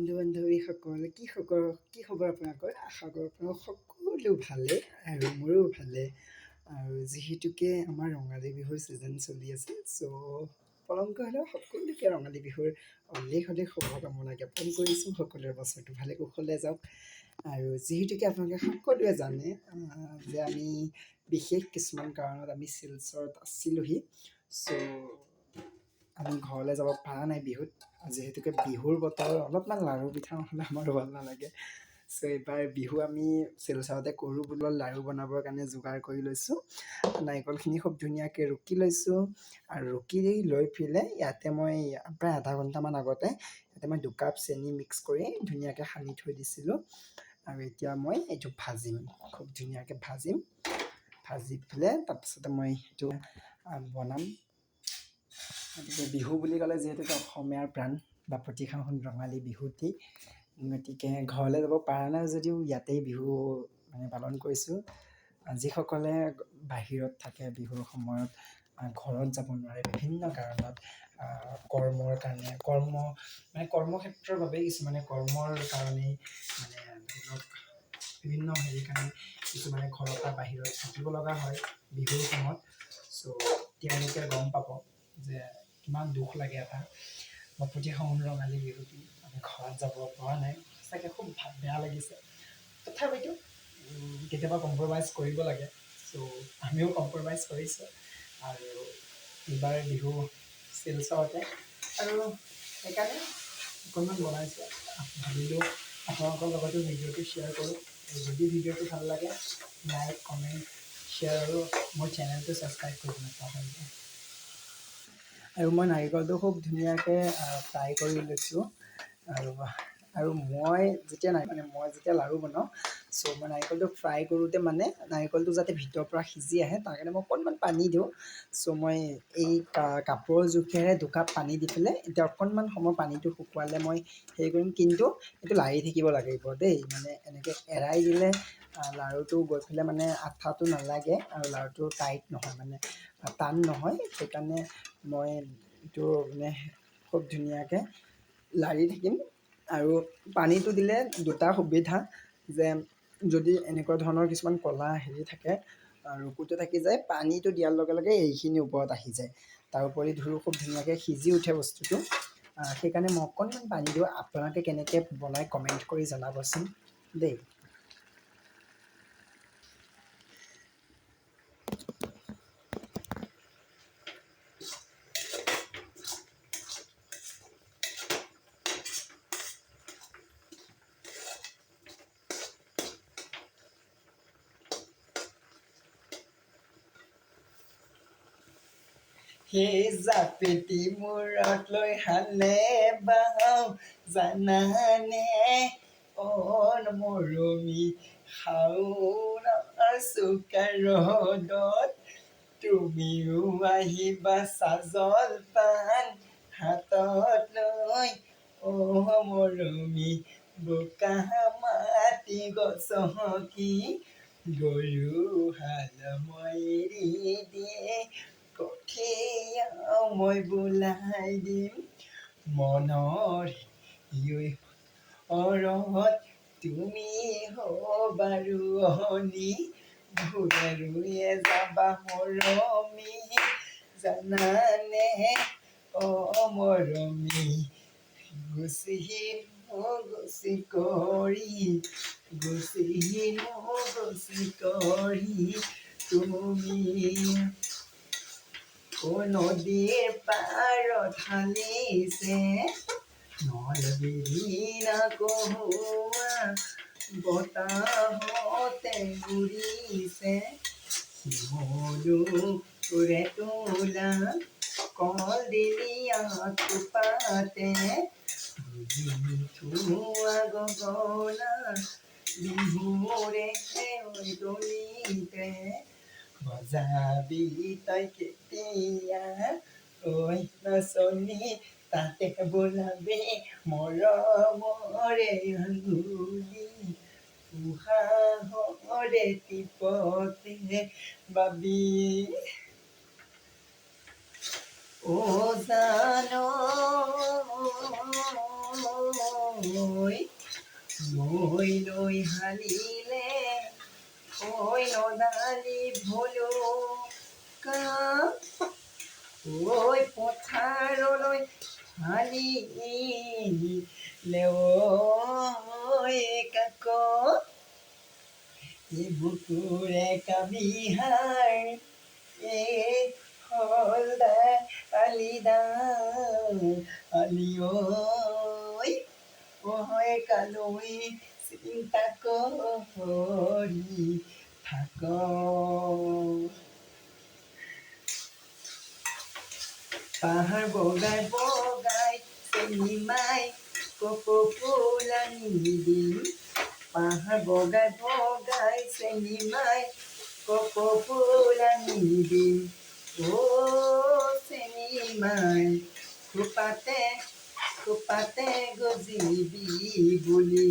বন্ধু-বান্ধৱীসকল কি খবৰ আপোনালোকৰ? আশা কৰোঁ আপোনালোক সকলো ভালে আৰু মোৰো ভালে। আৰু যিহেতুকে আমাৰ ৰঙালী বিহুৰ ছিজন চলি আছে, চ' পলমকৈ হ'লেও সকলোকে ৰঙালী বিহুৰ অলেখ অলেখ শুভকামনা জ্ঞাপন কৰিছোঁ। সকলোৰে বছৰটো ভালে কুশলে যাওক। আৰু যিহেতুকে আপোনালোকে সকলোৱে জানে যে আমি বিশেষ কিছুমান কাৰণত আমি শিলচৰত আছিলোঁহি, চ' আমি ঘৰলৈ যাব পৰা নাই বিহুত। যিহেতুকে বিহুৰ বতৰ অলপমান লাড়ু পিঠা নহ'লে আমাৰ ভাল নালাগে। চ' এইবাৰ বিহু আমি শিলচৰতে কৰোঁ বোলো, লাড়ু বনাবৰ কাৰণে যোগাৰ কৰি লৈছোঁ। নাৰিকলখিনি খুব ধুনীয়াকৈ ৰুকি লৈছোঁ আৰু ৰুকি লৈ পেলাই ইয়াতে মই প্ৰায় আধা ঘণ্টামান আগতে ইয়াতে মই 2 কাপ চেনি মিক্স কৰি ধুনীয়াকৈ সানি থৈ দিছিলোঁ। আৰু এতিয়া মই এইটো ভাজিম, খুব ধুনীয়াকৈ ভাজি পেলাই তাৰপিছতে মই সেইটো বনাম। গতিকে বিহু বুলি ক'লে যিহেতুকে অসমীয়াৰ প্ৰাণ বাপতিসাহোন ৰঙালী বিহুটি, গতিকে ঘৰলৈ যাব পৰা নাই যদিও ইয়াতেই বিহু পালন কৰিছোঁ। যিসকলে বাহিৰত থাকে বিহুৰ সময়ত ঘৰত যাব নোৱাৰে বিভিন্ন কাৰণত, কৰ্মক্ষেত্ৰৰ বাবেই, কিছুমানে কৰ্মৰ কাৰণেই ধৰি লওক বিভিন্ন হেৰিৰ কাৰণে কিছুমানে ঘৰৰ পৰা বাহিৰত থাকিব লগা হয় বিহুৰ সময়ত। চ' তেওঁলোকে গম পাব যে কিমান দুখ লাগে এটা বাপতিসাহোন ৰঙালী বিহুটি আমি ঘৰত যাব পৰা নাই। সঁচাকৈ খুব বেয়া লাগিছে। তথাপিতো কেতিয়াবা কম্প্ৰমাইজ কৰিব লাগে। চ' আমিও কম্প্ৰমাইজ কৰিছোঁ আৰু এইবাৰ বিহু শিলচৰতে, আৰু সেইকাৰণে অকণমান বনাইছোঁ। ভাবিলোঁ আপোনালোকৰ লগতো ভিডিঅ'টো শ্বেয়াৰ কৰোঁ। যদি ভিডিঅ'টো ভাল লাগে লাইক, কমেণ্ট, শ্বেয়াৰ আৰু মোৰ চেনেলটো ছাবস্ক্ৰাইব কৰিব নাপাহৰিব। আৰু মই নাৰিকলটো খুব ধুনীয়াকৈ ফ্ৰাই কৰি লৈছোঁ। আৰু মই যেতিয়া লাড়ু বনাওঁ, চ' মই নাৰিকলটো ফ্ৰাই কৰোঁতে নাৰিকলটো যাতে ভিতৰৰ পৰা সিজি আহে তাৰ কাৰণে মই অকণমান পানী দিওঁ। চ' মই এই কাপোৰৰ জোখেৰে 2 কাপ পানী দি পেলাই এতিয়া অকণমান সময় পানীটো শুকুৱালে মই হেৰি কৰিম। কিন্তু এইটো লাৰি থাকিব লাগিব দেই, এনেকৈ এৰাই দিলে লাড়ুটো গৈ পেলাই আঠাটো নালাগে আৰু লাড়ুটো টাইট নহয়, টান নহয়। সেইকাৰণে মই এইটো খুব ধুনীয়াকৈ লাৰি থাকিম। আৰু পানীটো দিলে দুটা সুবিধা, যে যদি এনেকুৱা ধৰণৰ কিছুমান ক'লা হেৰি থাকে ৰকুটো থাকি যায়, পানীটো দিয়াৰ লগে লগে এইখিনি ওপৰত আহি যায়। তাৰোপৰি খুব ধুনীয়াকৈ সিজি উঠে বস্তুটো। সেইকাৰণে মই অকণমান পানী দিওঁ। আপোনালোকে কেনেকৈ বনাই কমেণ্ট কৰি জনাবচোন দেই। সেই জাপেটি মূৰত লৈ হালে বাও জানানে, মৰমী শাওনৰ চোকা ৰ'দত তুমিও আহিবা চাজল পান হাতত লৈ, মৰমী বোকা মাটি গছকি গৰু হাল মই এৰি দিয়ে, কঠীয়াও মই বোলাই দিম মনৰ অৰত তুমি হ'বা ৰোৱনী, ভুলেৰুৱে যাবা মৰমী জানানে, মৰমী গুচি কৰি তুমি নদীৰ পাৰত হালিছে নল বিৰিণা কহুৱা, বতাহতে উৰিছে শিমলুৰে তোলা কলদিলীয়া থোপাতে, বুজি থোৱা গগনা বিহুৰে দলিতে, বজাবি তই কেতিয়া ঐ নাচনী, তাতে বোলাবি মৰমৰে আঙুলি, উশাহৰে টিপতে বাবি, জানো ঐ মই লৈ হালিলে ঐ নদালি ভলুকা ঐ পথাৰলৈ হালিলে ঐ কাক এই বুকুৰে কাবিহাৰ এই আলি ঐ হয় কালৈ চিন্তা কৰি থাক পাহাৰ বগাই বগাই চেনিমাই কপৌফুলনি দিম পাহাৰ বগাই বগাই চেনিমাই কপৌফুলনি দিম চেনিমাই খোপাতে খোপাতে গজিবি বুলি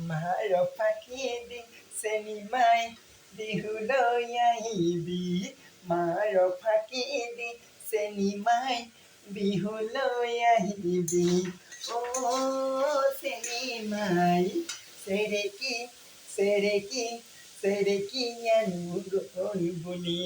মাৰ ফাঁকি দি চেনিমাই বিহুলৈ আহিবি মাৰ ফাঁকি দি চেনিমাই বিহুলৈ আহিবি চেনিমাই চেৰেকি চেৰেকি চেৰেকি আনোগৈ বুলি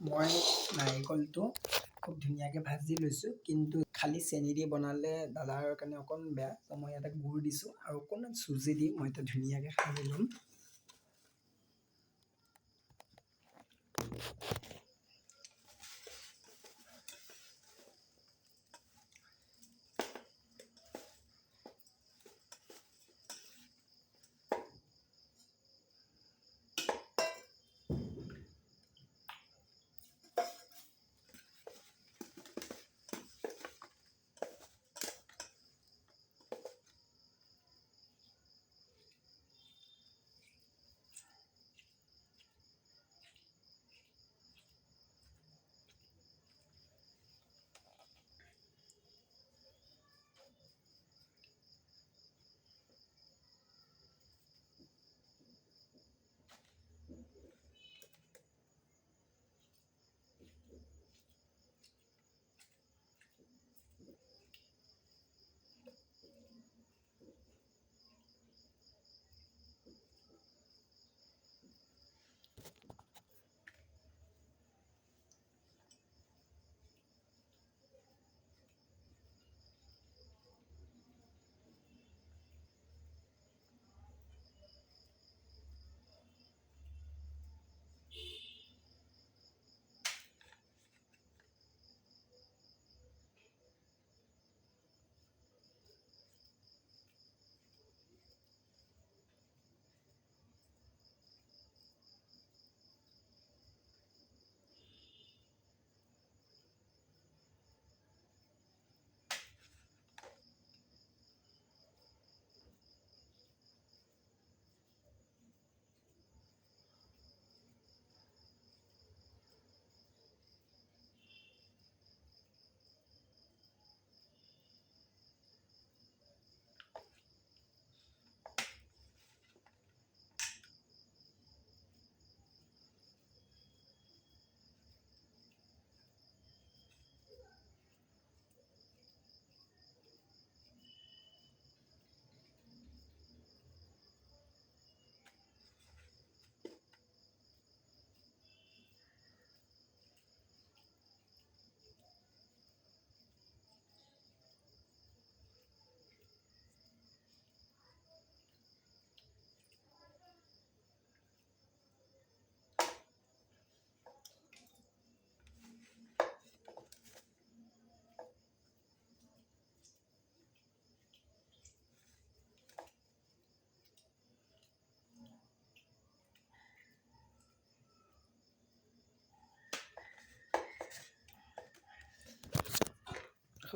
মই নাৰিকলটো খুব ধুনীয়াকৈ ভাজি লৈছোঁ কিন্তু খালি চেনি দি বনালে দাদাৰ কাৰণে অকণ বেয়া ত' মই ইয়াতে গুড় দিছোঁ আৰু অকণমান চুজি দি মই এতিয়া ধুনীয়াকৈ সানি ল'ম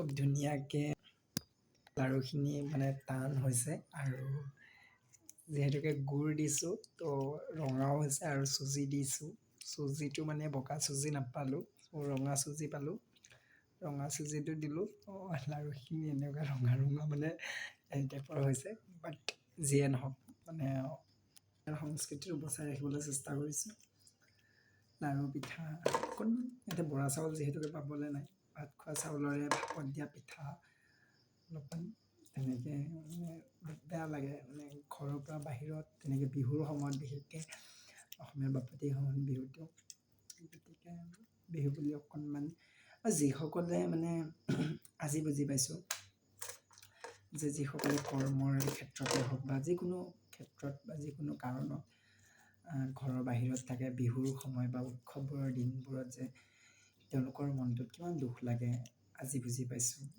খুব ধুনীয়াকৈ লাড়ুখিনি মানে টান হৈছে আৰু যিহেতুকে গুড় দিছোঁ তো ৰঙাও হৈছে আৰু চুজি দিছোঁ। চুজিটো মানে বগা চুজি নাপালোঁ, ৰঙা চুজি পালোঁ, ৰঙা চুজিটো দিলোঁ। লাড়ুখিনি এনেকুৱা ৰঙা ৰঙা মানে এই টাইপৰ হৈছে। বাট যিয়ে নহওক মানে সংস্কৃতিটো বচাই ৰাখিবলৈ চেষ্টা কৰিছোঁ। লাড়ু পিঠা অকণমান এতিয়া বৰা চাউল যিহেতুকে পাবলৈ নাই, ভাত খোৱা চাউলৰে ভাপত দিয়া পিঠা অলপমান তেনেকৈ মানে বেয়া লাগে। মানে ঘৰৰ পৰা বাহিৰত তেনেকৈ বিহুৰ সময়ত বিশেষকৈ অসমীয়া বাপতিসাহোন বিহুটো, গতিকে বিহু বুলি অকণমান যিসকলে মানে আজি বুজি পাইছোঁ যে যিসকলে কৰ্মৰ ক্ষেত্ৰতে হওক বা যিকোনো ক্ষেত্ৰত বা যিকোনো কাৰণত ঘৰৰ বাহিৰত থাকে, বিহুৰ সময় বা উৎসৱবোৰৰ দিনবোৰত যে তেওঁলোকৰ মনটোত কিমান দুখ লাগে আজি বুজি পাইছোঁ।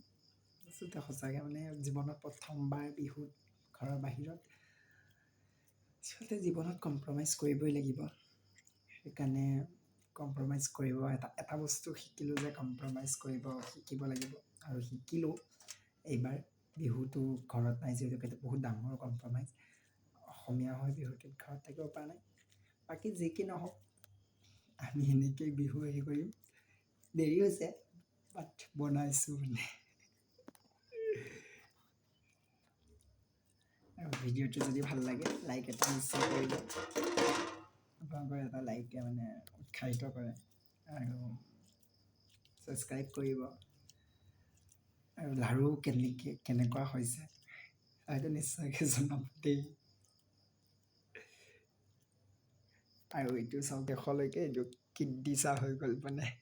আচলতে সঁচাকৈ মানে জীৱনত প্ৰথমবাৰ বিহুত ঘৰৰ বাহিৰত আচলতে জীৱনত কম্প্ৰমাইজ কৰিবই লাগিব। সেইকাৰণে কম্প্ৰমাইজ কৰিব এটা বস্তু শিকিলোঁ যে কম্প্ৰমাইজ কৰিব শিকিব লাগিব আৰু শিকিলোঁ। এইবাৰ বিহুটো ঘৰত নাই যিহেতুকে এইটো বহুত ডাঙৰ কম্প্ৰমাইজ। অসমীয়া হৈ বিহুটোত ঘৰত থাকিব পৰা নাই। বাকী যি কি নহওক আমি এনেকেই বিহু হেৰি কৰিম। দেৰি হৈছে বাট বনাইছোঁ মানে। আৰু ভিডিঅ'টো যদি ভাল লাগে লাইক এটা নিশ্চয় কৰিব। আপোনালোকৰ এটা লাইকে মানে উৎসাহিত কৰে আৰু ছাবস্ক্ৰাইব কৰিব। আৰু লাড়ু কেনেকুৱা হৈছে সেইটো নিশ্চয়কৈ জনাব দেই। আৰু এইটো চাওক শেষলৈকে এইটো কিডনী চাহ হৈ গ'ল মানে।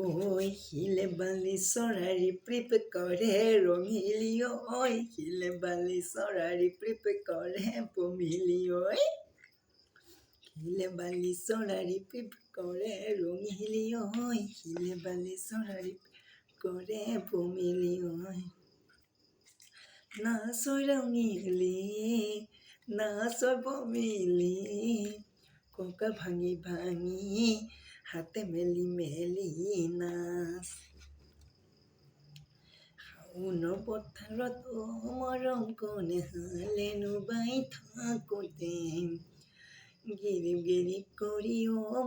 ঐ শিলে বালি চৰাৰি প্ৰিপ কৰে ৰঙিলি ঐ, শিলে বালি চৰাৰি প্ৰিপ কৰে পমিলি ঐ, শিলে বালি চৰাৰি প্ৰিপ কৰে ৰঙিলি ঐ, শিলে বালি চৰাৰি কৰে পমিলি ঐ, নাচৈ ৰঙিলি নাচৈ পমিলি, কঁকাল ভাঙি ভাঙি হাতে মেলি মেলি নাচ। শাওনৰ পথাৰত মৰম কণ হালেনো বাই থাকোঁতে, গিৰিপ গিৰিপ কৰি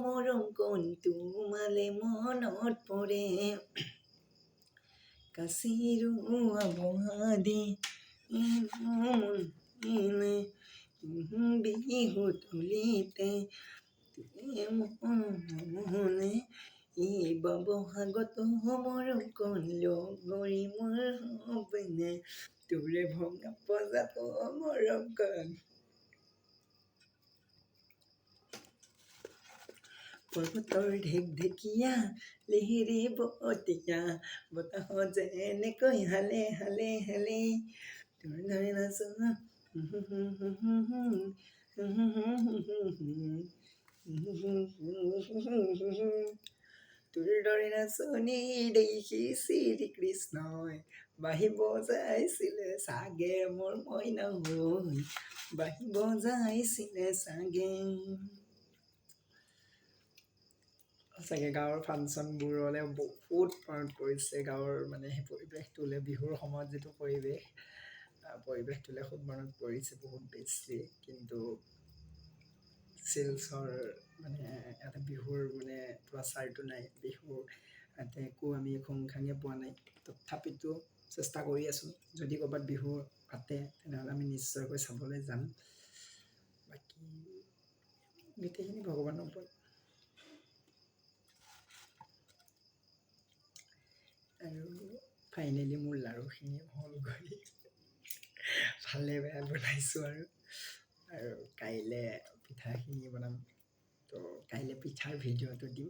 মৰম কণ তোমালে মনত পৰে, কাচিৰোৱা বহাদি বিহু তুলিতে মনে, এই বহাগত মৰম কণ লগৰী মোৰ হবনে, তোৰে ভঙা পজাত মৰম কণ। পৰ্বতৰ ঢেকঢেকীয়া লিহিৰিব এতিয়া, বতাহত যেনেকৈ হালে হালে হালে, তোৰ দৰে নাচো তোৰ দৰে নাচনি দেখি শ্ৰীকৃষ্ণই বাঁহী বজাইছিলে চাগে মোৰ মইনা হৈ, বাঁহী বজাইছিলে চাগে। সঁচাকৈ গাঁৱৰ ফাংচনবোৰলৈ বহুত মনত পৰিছে। গাঁৱৰ মানে সেই পৰিৱেশটোলৈ, বিহুৰ সময়ত যিটো পৰিৱেশটোলৈ খুব মনত পৰিছে বহুত বেছি। কিন্তু চিলচৰ মানে ইয়াতে বিহুৰ মানে প্ৰচাৰটো নাই, বিহুৰ ইয়াতে একো আমি খুংখাঙে পোৱা নাই। তথাপিতো চেষ্টা কৰি আছোঁ, যদি ক'ৰবাত বিহু পাতে তেনেহ'লে আমি নিশ্চয়কৈ চাবলৈ যাম। বাকী গোটেইখিনি ভগৱানৰ ওপৰত। আৰু ফাইনেলি মোৰ লাড়ুখিনি হ'লগৈ, ভালে বেয়া বনাইছোঁ আৰু কাইলৈ পিঠাখিনি বনাম। তো কাইলৈ পিঠাৰ ভিডিঅ'টো দিম,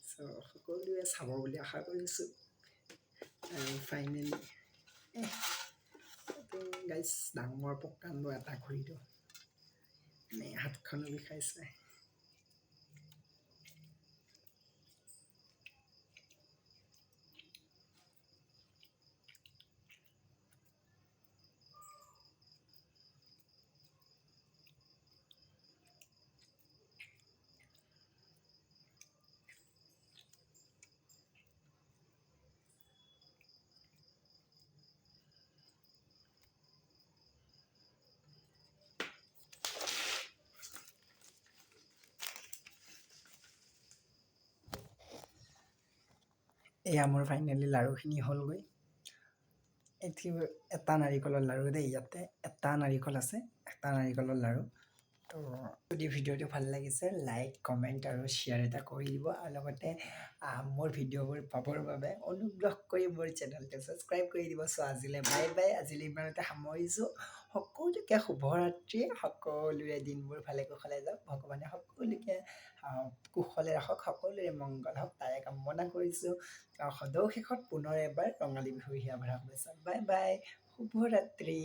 চ' সকলোৱে চাব বুলি আশা কৰিছোঁ। আৰু ফাইনেলি গাইজ ডাঙৰ প্ৰকাণ্ড এটা কৰি দিওঁ, মানে হাতখনো বিষাইছে। এয়া মোৰ ফাইনেলি লাড়ুখিনি হ'লগৈ। এটি এটা নাৰিকলৰ লাড়ু দেই, ইয়াতে এটা নাৰিকল আছে, এটা নাৰিকলৰ লাড়ু। তো যদি ভিডিঅ'টো ভাল লাগিছে লাইক কমেণ্ট আৰু শ্বেয়াৰ এটা কৰি দিব, আৰু লগতে মোৰ ভিডিঅ'বোৰ পাবৰ বাবে অনুগ্ৰহ কৰি মোৰ চেনেলটো ছাবস্ক্ৰাইব কৰি দিব। চ' আজিলৈ বাই বাই, আজিলৈ ইমানতে সামৰিছোঁ। সকলোকে শুভৰাত্ৰি, সকলোৰে দিনবোৰ ভালে কুশলে যাওক, ভগৱানে সকলোকে কুশলে ৰাখক, সকলোৰে মংগল হওক তাৰে কামনা কৰিছোঁ। সদৌ শেষত পুনৰ এবাৰ ৰঙালী বিহুৰ হিয়া ভৰা শুভেচ্ছা। বাই বাই, শুভৰাত্ৰি।